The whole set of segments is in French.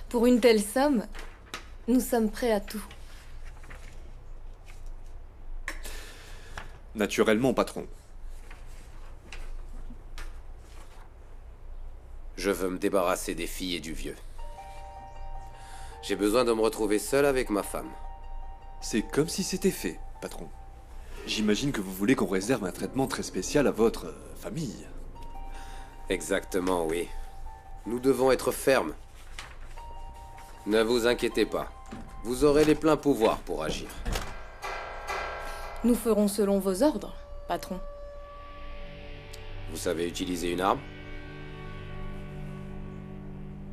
Pour une telle somme, nous sommes prêts à tout. Naturellement, patron. Je veux me débarrasser des filles et du vieux. J'ai besoin de me retrouver seul avec ma femme. C'est comme si c'était fait, patron. J'imagine que vous voulez qu'on réserve un traitement très spécial à votre famille. Exactement, oui. Nous devons être fermes. Ne vous inquiétez pas. Vous aurez les pleins pouvoirs pour agir. Nous ferons selon vos ordres, patron. Vous savez utiliser une arme?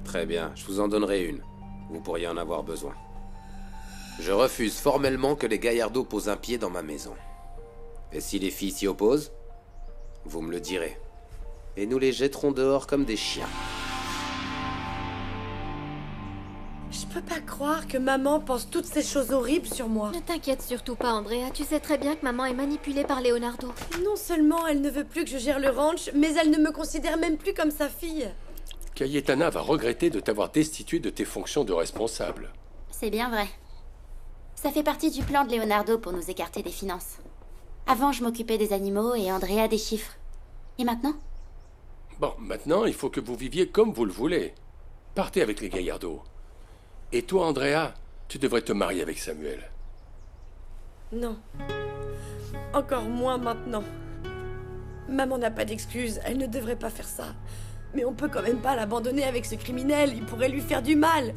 Très bien, je vous en donnerai une. Vous pourriez en avoir besoin. Je refuse formellement que les gaillardos posent un pied dans ma maison. Et si les filles s'y opposent, vous me le direz. Et nous les jetterons dehors comme des chiens. Je peux pas croire que maman pense toutes ces choses horribles sur moi. Ne t'inquiète surtout pas, Andrea. Tu sais très bien que maman est manipulée par Leonardo. Non seulement elle ne veut plus que je gère le ranch, mais elle ne me considère même plus comme sa fille. Cayetana va regretter de t'avoir destitué de tes fonctions de responsable. C'est bien vrai. Ça fait partie du plan de Leonardo pour nous écarter des finances. Avant, je m'occupais des animaux et Andrea des chiffres. Et maintenant? Bon, maintenant, il faut que vous viviez comme vous le voulez. Partez avec les gaillardos. Et toi, Andrea, tu devrais te marier avec Samuel. Non. Encore moins maintenant. Maman n'a pas d'excuse, elle ne devrait pas faire ça. Mais on peut quand même pas l'abandonner avec ce criminel, il pourrait lui faire du mal.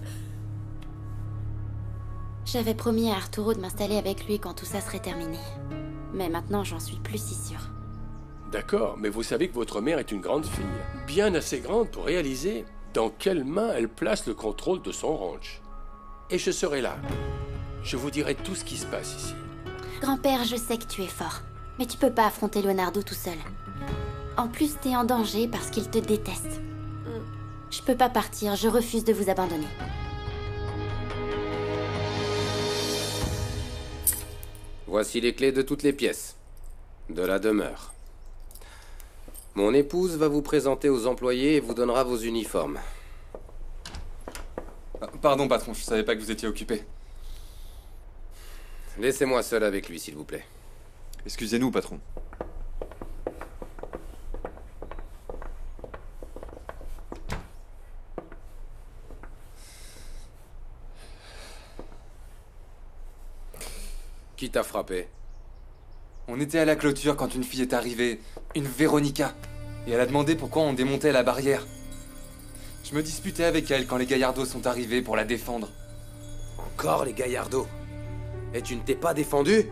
J'avais promis à Arturo de m'installer avec lui quand tout ça serait terminé. Mais maintenant, j'en suis plus si sûre. D'accord, mais vous savez que votre mère est une grande fille. Bien assez grande pour réaliser dans quelles mains elle place le contrôle de son ranch. Et je serai là. Je vous dirai tout ce qui se passe ici. Grand-père, je sais que tu es fort. Mais tu peux pas affronter Leonardo tout seul. En plus, t'es en danger parce qu'il te déteste. Je peux pas partir, je refuse de vous abandonner. Voici les clés de toutes les pièces. De la demeure. Mon épouse va vous présenter aux employés et vous donnera vos uniformes. Pardon, patron, je savais pas que vous étiez occupé. Laissez-moi seul avec lui, s'il vous plaît. Excusez-nous, patron. Qui t'a frappé? On était à la clôture quand une fille est arrivée, une Véronica, et elle a demandé pourquoi on démontait la barrière. Je me disputais avec elle quand les gaillardos sont arrivés pour la défendre. Encore les gaillardos? Et tu ne t'es pas défendu?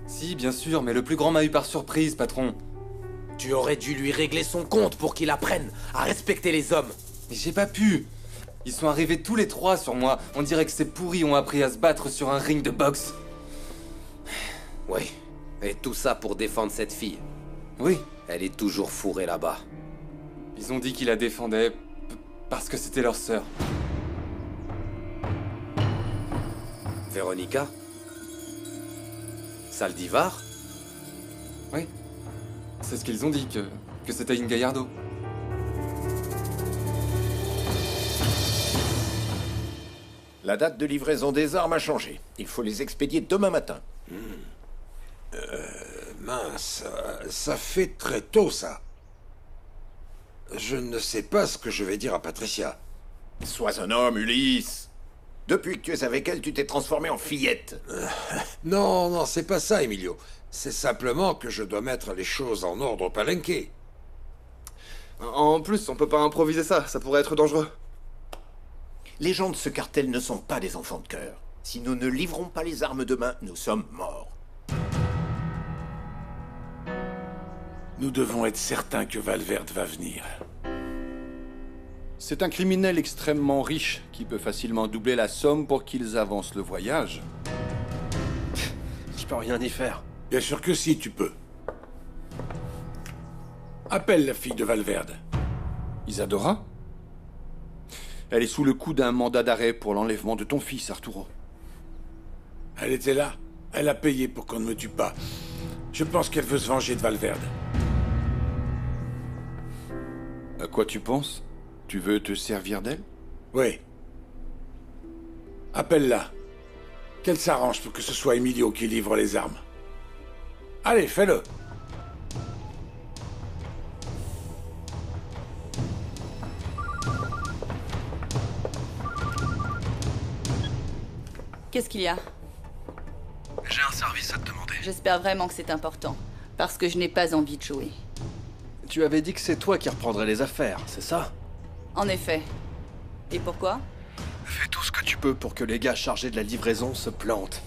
Si, bien sûr, mais le plus grand m'a eu par surprise, patron. Tu aurais dû lui régler son compte pour qu'il apprenne à respecter les hommes. Mais j'ai pas pu. Ils sont arrivés tous les trois sur moi. On dirait que ces pourris ont appris à se battre sur un ring de boxe. Oui, et tout ça pour défendre cette fille. Oui. Elle est toujours fourrée là-bas. Ils ont dit qu'ils la défendaient parce que c'était leur sœur. Véronica? Saldivar? Oui. C'est ce qu'ils ont dit, que c'était une Gaillardo. La date de livraison des armes a changé. Il faut les expédier demain matin. Mince, ça fait très tôt, ça. Je ne sais pas ce que je vais dire à Patricia. Sois un homme, Ulysse. Depuis que tu es avec elle, tu t'es transformé en fillette. Non, non, c'est pas ça, Emilio. C'est simplement que je dois mettre les choses en ordre au palenqué. En plus, on peut pas improviser ça, ça pourrait être dangereux. Les gens de ce cartel ne sont pas des enfants de cœur. Si nous ne livrons pas les armes demain, nous sommes morts. Nous devons être certains que Valverde va venir. C'est un criminel extrêmement riche qui peut facilement doubler la somme pour qu'ils avancent le voyage. Je peux rien y faire. Bien sûr que si, tu peux. Appelle la fille de Valverde. Isadora? Elle est sous le coup d'un mandat d'arrêt pour l'enlèvement de ton fils, Arturo. Elle était là. Elle a payé pour qu'on ne me tue pas. Je pense qu'elle veut se venger de Valverde. À quoi tu penses? Tu veux te servir d'elle? Oui. Appelle-la. Qu'elle s'arrange pour que ce soit Emilio qui livre les armes. Allez, fais-le. Qu'est-ce qu'il y a? J'ai un service à te demander. J'espère vraiment que c'est important, parce que je n'ai pas envie de jouer. Tu avais dit que c'est toi qui reprendrais les affaires, c'est ça? En effet. Et pourquoi? Fais tout ce que tu peux pour que les gars chargés de la livraison se plantent.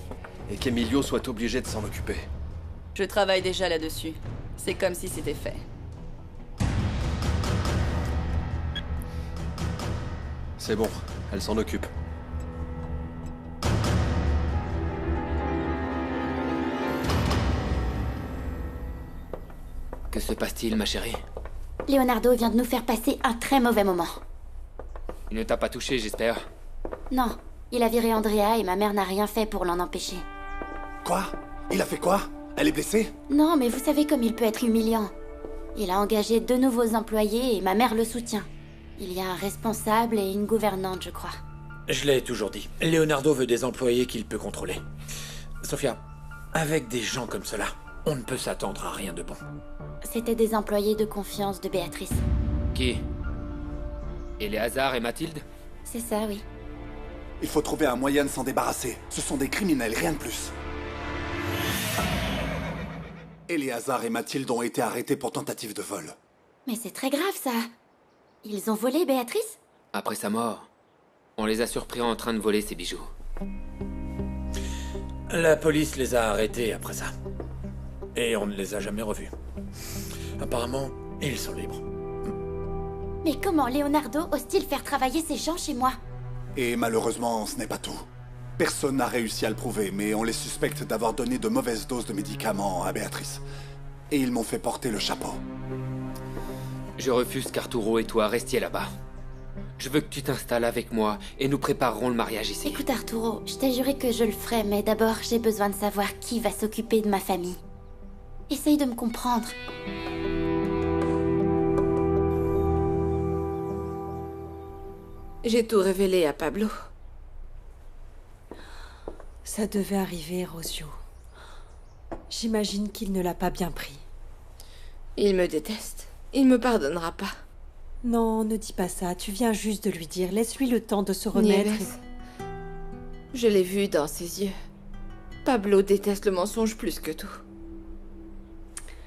Et qu'Emilio soit obligé de s'en occuper. Je travaille déjà là-dessus. C'est comme si c'était fait. C'est bon, elle s'en occupe. Que se passe-t-il, ma chérie? Leonardo vient de nous faire passer un très mauvais moment. Il ne t'a pas touché, j'espère? Non, il a viré Andrea et ma mère n'a rien fait pour l'en empêcher. Quoi? Il a fait quoi? Elle est blessée? Non, mais vous savez comme il peut être humiliant. Il a engagé 2 nouveaux employés et ma mère le soutient. Il y a un responsable et une gouvernante, je crois. Je l'ai toujours dit. Leonardo veut des employés qu'il peut contrôler. Sofia, avec des gens comme cela, on ne peut s'attendre à rien de bon. C'était des employés de confiance de Béatrice. Qui? Éléazar et Mathilde? C'est ça, oui. Il faut trouver un moyen de s'en débarrasser. Ce sont des criminels, rien de plus. Éléazar et Mathilde ont été arrêtés pour tentative de vol. Mais c'est très grave, ça. Ils ont volé Béatrice? Après sa mort, on les a surpris en train de voler ses bijoux. La police les a arrêtés après ça. Et on ne les a jamais revus. Apparemment, ils sont libres. Mais comment Leonardo ose-t-il faire travailler ces gens chez moi? Et malheureusement, ce n'est pas tout. Personne n'a réussi à le prouver, mais on les suspecte d'avoir donné de mauvaises doses de médicaments à Béatrice. Et ils m'ont fait porter le chapeau. Je refuse qu'Arturo et toi restiez là-bas. Je veux que tu t'installes avec moi et nous préparerons le mariage ici. Écoute Arturo, je t'ai juré que je le ferai, mais d'abord j'ai besoin de savoir qui va s'occuper de ma famille. Essaye de me comprendre. J'ai tout révélé à Pablo. Ça devait arriver, Rocio. J'imagine qu'il ne l'a pas bien pris. Il me déteste. Il me pardonnera pas. Non, ne dis pas ça. Tu viens juste de lui dire. Laisse-lui le temps de se remettre. Nieves. Je l'ai vu dans ses yeux. Pablo déteste le mensonge plus que tout.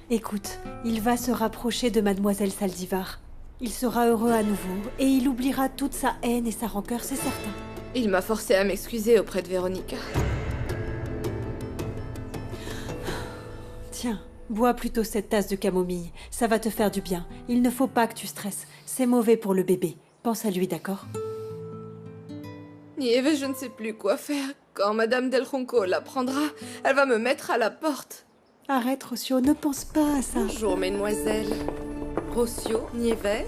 Écoute, il va se rapprocher de Mademoiselle Saldivar. Il sera heureux à nouveau et il oubliera toute sa haine et sa rancœur, c'est certain. Il m'a forcé à m'excuser auprès de Véronica. Tiens, bois plutôt cette tasse de camomille. Ça va te faire du bien. Il ne faut pas que tu stresses. C'est mauvais pour le bébé. Pense à lui, d'accord? Nieves, je ne sais plus quoi faire. Quand Madame Del Ronco l'apprendra, elle va me mettre à la porte. Arrête, Rocio, ne pense pas à ça. Bonjour, mesdemoiselles. Rocio, Nieves.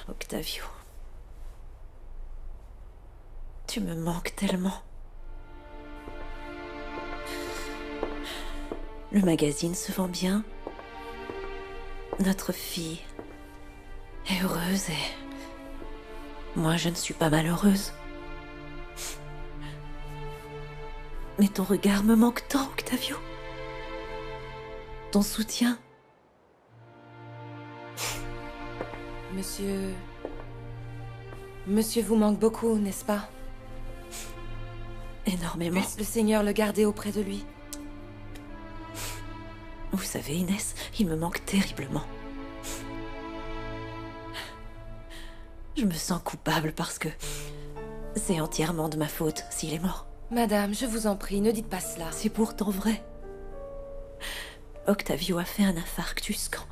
Octavio. Tu me manques tellement. Le magazine se vend bien. Notre fille est heureuse et moi je ne suis pas malheureuse. Mais ton regard me manque tant, Octavio. Ton soutien. Monsieur vous manque beaucoup, n'est-ce pas? Énormément. Laisse le Seigneur le garder auprès de lui. Vous savez, Inès, il me manque terriblement. Je me sens coupable parce que c'est entièrement de ma faute s'il est mort. Madame, je vous en prie, ne dites pas cela. C'est pourtant vrai. Octavio a fait un infarctus quand